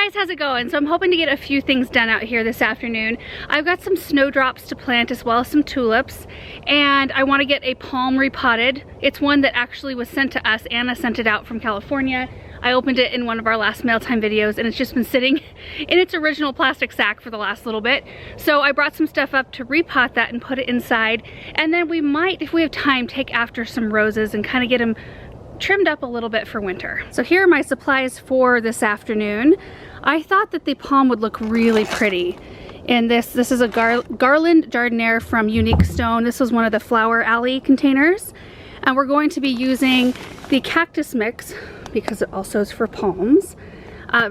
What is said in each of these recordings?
guys, how's it going? So I'm hoping to get a few things done out here this afternoon. I've got some snowdrops to plant as well as some tulips, and I want to get a palm repotted. It's one that actually was sent to us. Anna sent it out from California. I opened it in one of our last mail time videos, and it's just been sitting in its original plastic sack for the last little bit. So I brought some stuff up to repot that and put it inside, and then we might, if we have time, take after some roses and kind of get them trimmed up a little bit for winter. So here are my supplies for this afternoon. I thought that the palm would look really pretty. And this is a garland jardiniere from Unique Stone. This was one of the flower alley containers. And we're going to be using the cactus mix, because it also is for palms,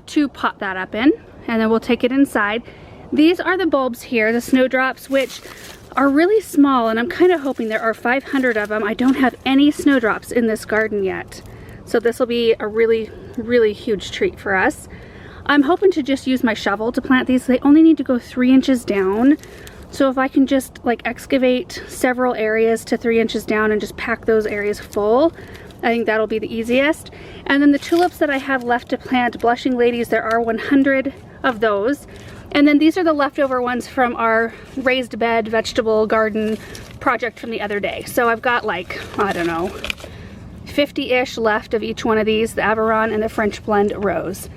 to pot that up in. And then we'll take it inside. These are the bulbs here, the snowdrops, which are really small, and I'm kind of hoping there are 500 of them. I don't have any snowdrops in this garden yet, so this will be a really, really huge treat for us. I'm hoping to just use my shovel to plant these. They only need to go 3 inches down, so if I can just like excavate several areas to 3 inches down and just pack those areas full, I think that'll be the easiest. And then the tulips that I have left to plant, blushing ladies, there are 100 of those. And then these are the leftover ones from our raised bed vegetable garden project from the other day. So I've got like, I don't know, 50-ish left of each one of these, the Avaron and the French Blend Rose.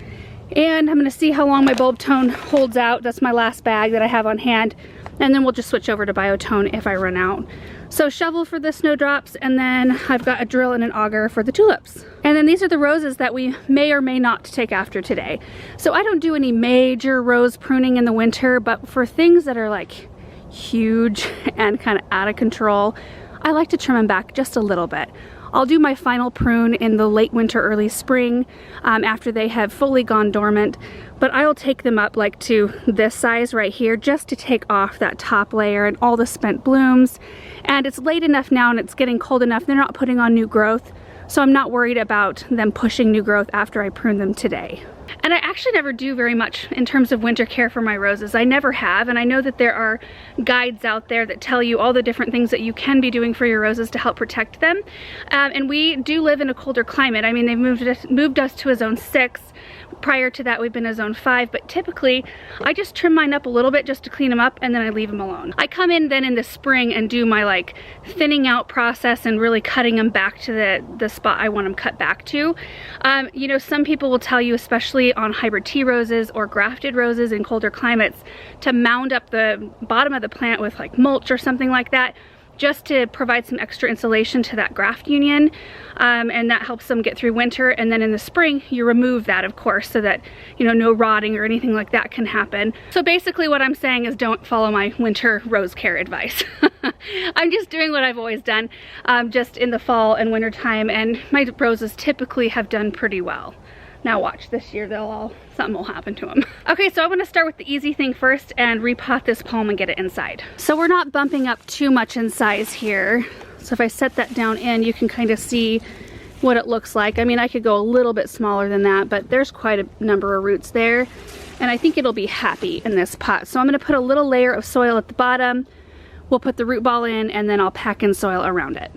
And I'm gonna see how long my bulb tone holds out. That's my last bag that I have on hand. And then we'll just switch over to biotone if I run out. So shovel for the snowdrops, and then I've got a drill and an auger for the tulips. And then these are the roses that we may or may not take after today. So I don't do any major rose pruning in the winter, but for things that are like huge and kind of out of control, I like to trim them back just a little bit. I'll do my final prune in the late winter, early spring, after they have fully gone dormant. But I'll take them up like to this size right here just to take off that top layer and all the spent blooms. And it's late enough now and it's getting cold enough, they're not putting on new growth. So I'm not worried about them pushing new growth after I prune them today. And I actually never do very much in terms of winter care for my roses. I never have, and I know that there are guides out there that tell you all the different things that you can be doing for your roses to help protect them. And we do live in a colder climate. I mean, they've moved us to a zone 6. Prior to that, we've been a zone 5, but typically I just trim mine up a little bit just to clean them up, and then I leave them alone. I come in then in the spring and do my like thinning out process and really cutting them back to the spot I want them cut back to. You know, some people will tell you, especially on hybrid tea roses or grafted roses in colder climates, to mound up the bottom of the plant with like mulch or something like that, just to provide some extra insulation to that graft union, and that helps them get through winter. And then in the spring you remove that, of course, so that, you know, no rotting or anything like that can happen. So basically what I'm saying is don't follow my winter rose care advice. I'm just doing what I've always done, just in the fall and winter time, and my roses typically have done pretty well. Now watch, this year something will happen to them. Okay, so I'm gonna start with the easy thing first and repot this palm and get it inside. So we're not bumping up too much in size here. So if I set that down in, you can kind of see what it looks like. I mean, I could go a little bit smaller than that, but there's quite a number of roots there. And I think it'll be happy in this pot. So I'm gonna put a little layer of soil at the bottom. We'll put the root ball in, and then I'll pack in soil around it.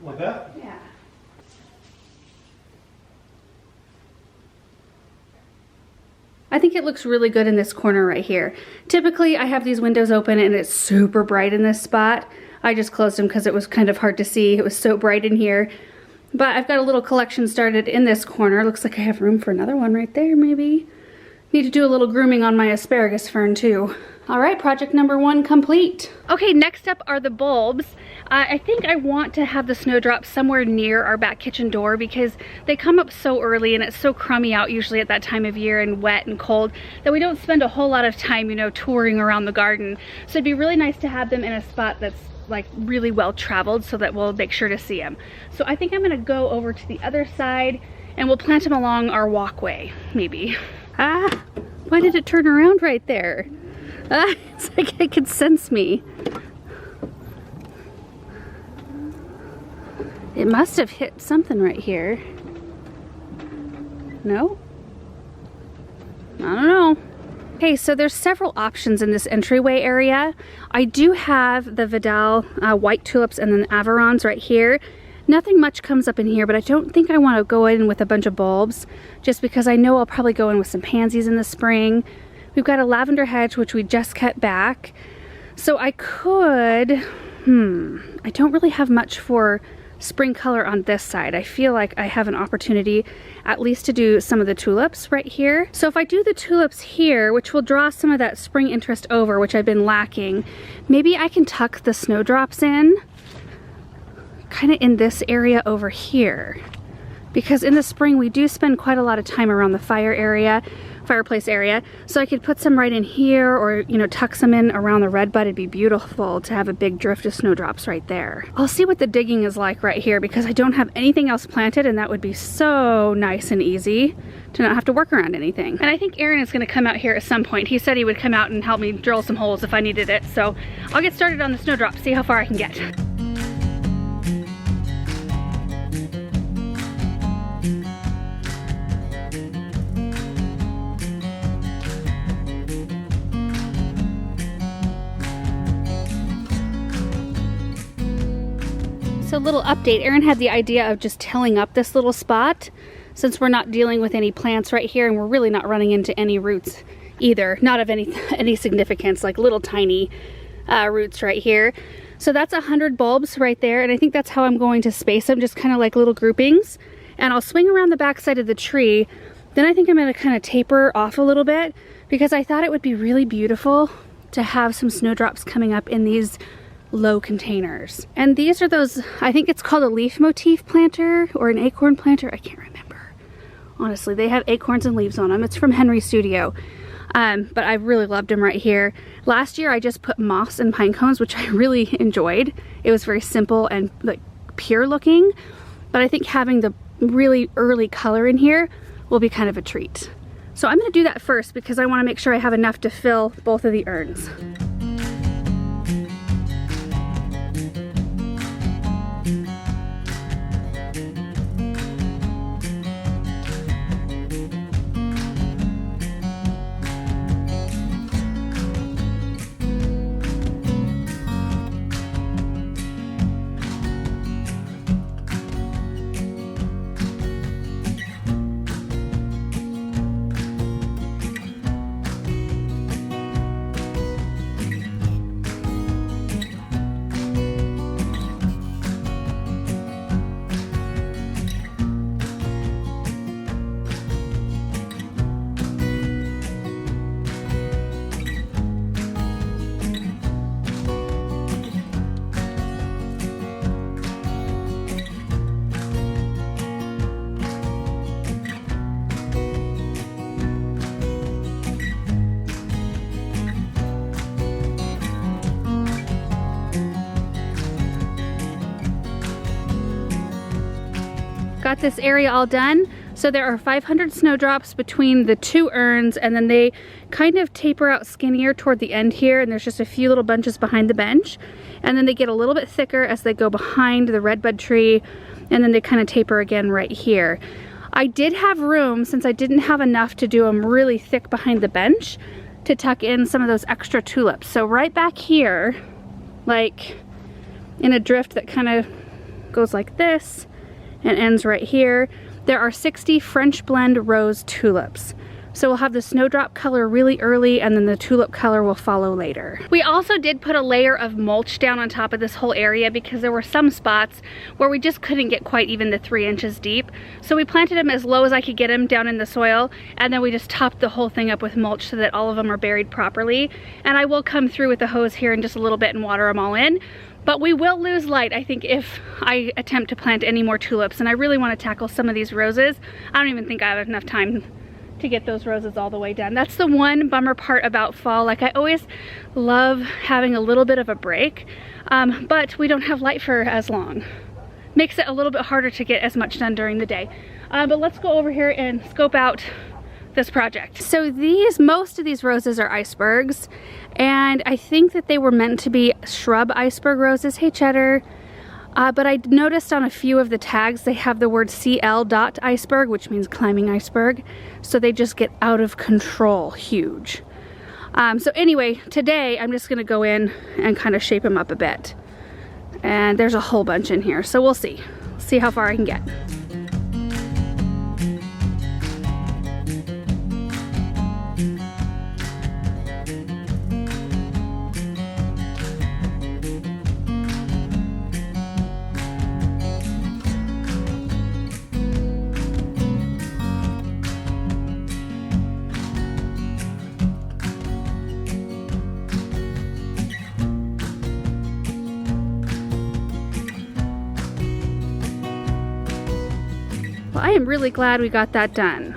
Like that? Yeah. I think it looks really good in this corner right here. Typically I have these windows open and it's super bright in this spot. I just closed them because it was kind of hard to see. It was so bright in here. But I've got a little collection started in this corner. Looks like I have room for another one right there, maybe. Need to do a little grooming on my asparagus fern too. All right, project number 1 complete. Okay, next up are the bulbs. I think I want to have the snowdrops somewhere near our back kitchen door because they come up so early and it's so crummy out usually at that time of year and wet and cold that we don't spend a whole lot of time, you know, touring around the garden. So it'd be really nice to have them in a spot that's like really well traveled so that we'll make sure to see them. So I think I'm gonna go over to the other side and we'll plant them along our walkway, maybe. Ah, why did it turn around right there? It's like it could sense me. It must have hit something right here. No? I don't know. Okay, so there's several options in this entryway area. I do have the Vidal white tulips and then Averons right here. Nothing much comes up in here, but I don't think I want to go in with a bunch of bulbs just because I know I'll probably go in with some pansies in the spring. We've got a lavender hedge, which we just cut back. So I could, I don't really have much for spring color on this side. I feel like I have an opportunity at least to do some of the tulips right here. So if I do the tulips here, which will draw some of that spring interest over, which I've been lacking, maybe I can tuck the snowdrops in kind of in this area over here. Because in the spring we do spend quite a lot of time around the fireplace area. So I could put some right in here or, you know, tuck some in around the redbud. It'd be beautiful to have a big drift of snowdrops right there. I'll see what the digging is like right here because I don't have anything else planted and that would be so nice and easy to not have to work around anything. And I think Aaron is gonna come out here at some point. He said he would come out and help me drill some holes if I needed it. So I'll get started on the snowdrops, see how far I can get. So a little update, Aaron had the idea of just tilling up this little spot since we're not dealing with any plants right here and we're really not running into any roots either, not of any significance, like little tiny roots right here. So that's 100 bulbs right there, and I think that's how I'm going to space them, just kind of like little groupings. And I'll swing around the back side of the tree. Then I think I'm gonna kind of taper off a little bit because I thought it would be really beautiful to have some snowdrops coming up in these low containers. And these are those, I think it's called a leaf motif planter or an acorn planter, I can't remember. Honestly, they have acorns and leaves on them. It's from Henry's Studio. But I really loved them right here. Last year I just put moss and pine cones, which I really enjoyed. It was very simple and like pure looking, but I think having the really early color in here will be kind of a treat. So I'm gonna do that first because I wanna make sure I have enough to fill both of the urns. Got this area all done. So there are 500 snowdrops between the two urns, and then they kind of taper out skinnier toward the end here, and there's just a few little bunches behind the bench. And then they get a little bit thicker as they go behind the redbud tree, and then they kind of taper again right here. I did have room, since I didn't have enough to do them really thick behind the bench, to tuck in some of those extra tulips. So right back here, like in a drift that kind of goes like this and ends right here, there are 60 French blend rose tulips. So we'll have the snowdrop color really early, and then the tulip color will follow later. We also did put a layer of mulch down on top of this whole area because there were some spots where we just couldn't get quite even the 3 inches deep. So we planted them as low as I could get them down in the soil, and then we just topped the whole thing up with mulch so that all of them are buried properly. And I will come through with the hose here in just a little bit and water them all in. But we will lose light, I think, if I attempt to plant any more tulips. And I really want to tackle some of these roses. I don't even think I have enough time to get those roses all the way done. That's the one bummer part about fall. Like, I always love having a little bit of a break, but we don't have light for as long. Makes it a little bit harder to get as much done during the day. But let's go over here and scope out this project. So most of these roses are icebergs, and I think that they were meant to be shrub iceberg roses. Hey, Cheddar. But I noticed on a few of the tags they have the word CL.iceberg, which means climbing iceberg. So they just get out of control huge. So anyway, today I'm just gonna go in and kind of shape them up a bit. And there's a whole bunch in here, so we'll see. See how far I can get. Well, I am really glad we got that done.